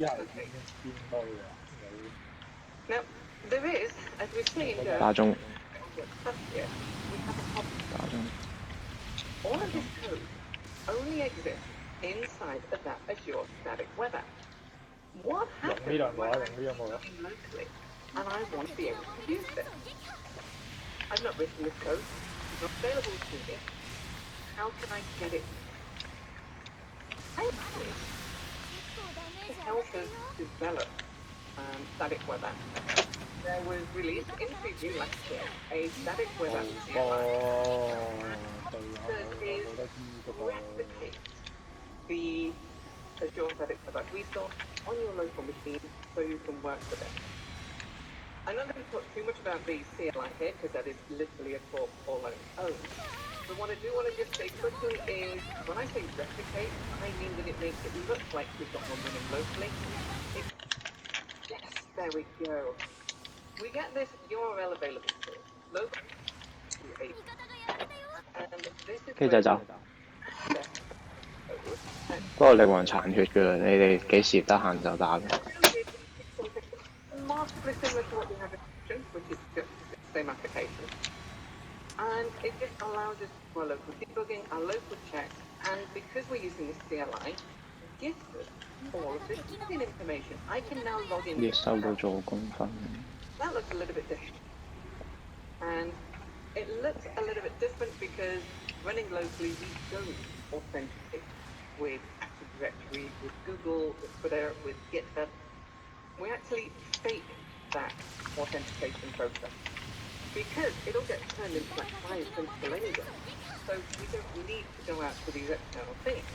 Okay. 見到嘅，有 Now, there is, as we've seen, 打中 stuff here, we have a problem. 打中 All of this code only exists inside of that Azure Static Web App. What 用 happens 呢兩個啊， when 用 I'm 呢兩個啊， logging locally and I want to be able to use this? I've not written this code. It's not available to me. How can I get it? Thankfully, to help us develop Static Web App, there was released in preview last year a Static Web App 哦， CLI 對啊， that 我 is 冇得知嗰個 replicate the Azure Static Web App resource on your local machine so you can work with it. I'm not going to talk too much about the CLI here because that is literally a talk all on its own. But what I do want to just say quickly is when I say replicate, I mean that it makes it look like we've got one running locally. Yes, there we go. We get this URL available to us, local to a, and this is 機 where 制走。 we access code. 不過你還殘血㗎，你哋幾時得閒就打嘅。Massively similar to what we have in Action, which is just the same application. And it just allows us to do our local debugging, our local checks, and because we're using the CLI, it gives us all of this login information. I can now log in. 要收到做功分。 That looks a little bit different. And it looks a little bit different because running locally, we don't authenticate with Active Directory, with Google, with Twitter, with GitHub. We actually fake that authentication process because it'll get turned into that client principal anyway. So we don't need to go out to these external things.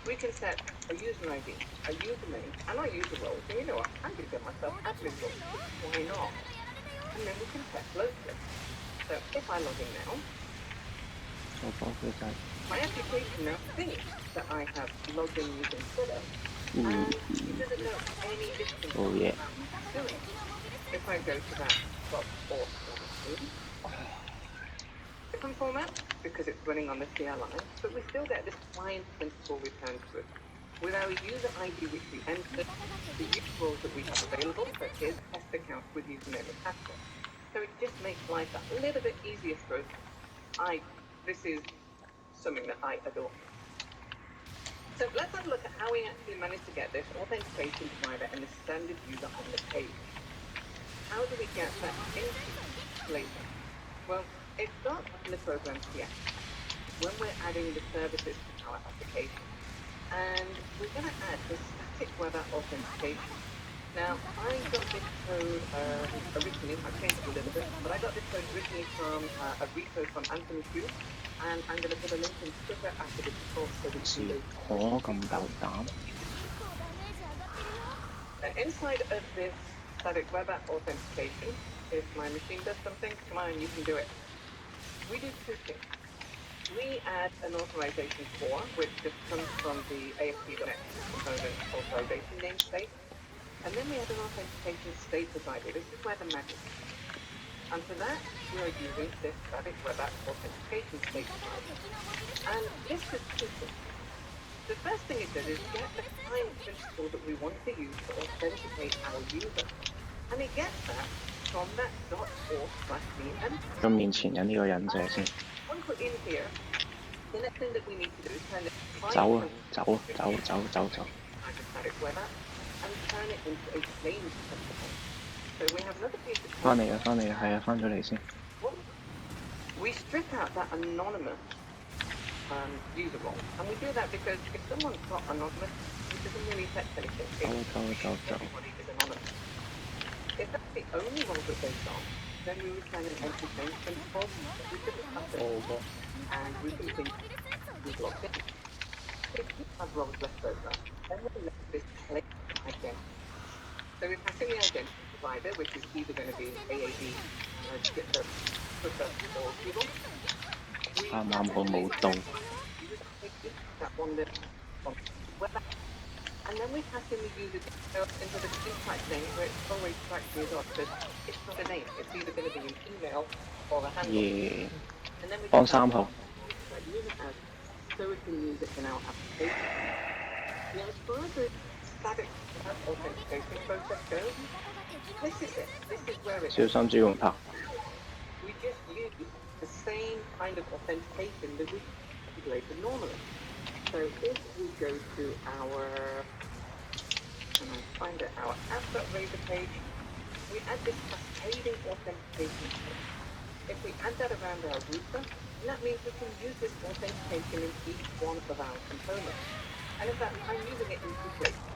We can set a user ID, a username, and our user roles. And you know what? I'm going to get myself admin role. Why not? And then we can test locally. So if I log in now, 做波機制。 my application now thinks that I have logged in using Twitter, and it doesn't know any different Oh, yeah. about what I'm doing. If I go to that .org different format because it's running on the CLI, but we still get this client principal returned to us. With our user ID which we entered, the user roles that we have available, so here's a test account with username and password. So it just makes life a little bit easier for us. This is something that I adore. So let's have a look at how we actually managed to get this authentication provider and the standard user on the page. How do we get that into later? Well, it starts in the program CX when we're adding the services to our application. And we're going to add the static web app authentication. Now, I got this code originally, I've changed it a little bit, but I got this code originally from a repo from Anthony Q, and I'm going to put a link in Twitter after this talk so that you can go. 我咁夠膽。 And inside of this static web app authentication, if my machine does something, come on, you can do it. We do two things. We add an authorization core, which just comes from the ASP.NET component authorization namespace. And then we add an authentication state provider. This is where the magic is. And for that, we are using this static web app authentication state provider. And this is two things. The first thing it does is get the client principal that we want to use to authenticate our user. And it gets that from that .org/me endpoint. 咁面前有呢個忍者先。 Once we're in here, the next thing that we need to do is turn it 走啊！走啊！走走走走。 static web app and turn it into a plain principal. So we have another piece of 翻嚟啊！翻嚟啊！係啊！翻咗嚟先。 we strip out that anonymous user role, and we do that because if someone's not anonymous, it doesn't really affect anything. 走。 Everybody is anonymous. If that's the only role that they've got, then we return an empty change principal. We put it up there, and we can think we've logged in. If we have roles left over, then we'll let this plain identity. So we're passing the identity provider, which is either going to be AAD, GitHub, Twitter, or Google. 啱啱好冇到。 That one that web app. And then we pass in the user details into the type name, where it always strikes me as odd because it's not a name. It's either going to be an email or a handle. 耶！ And then we 幫3號。 user as so we can use it in our application. Now, as far as the static that authentication process goes, this is it. This is where it 小心豬紅塔。 we just use the same kind of authentication that we calculated normally. So if we go to our, and I find it, our app.razor page, we add this cascading authentication code. If we add that around our router, that means we can use this authentication in each one of our components. And in fact, I'm using it in two places.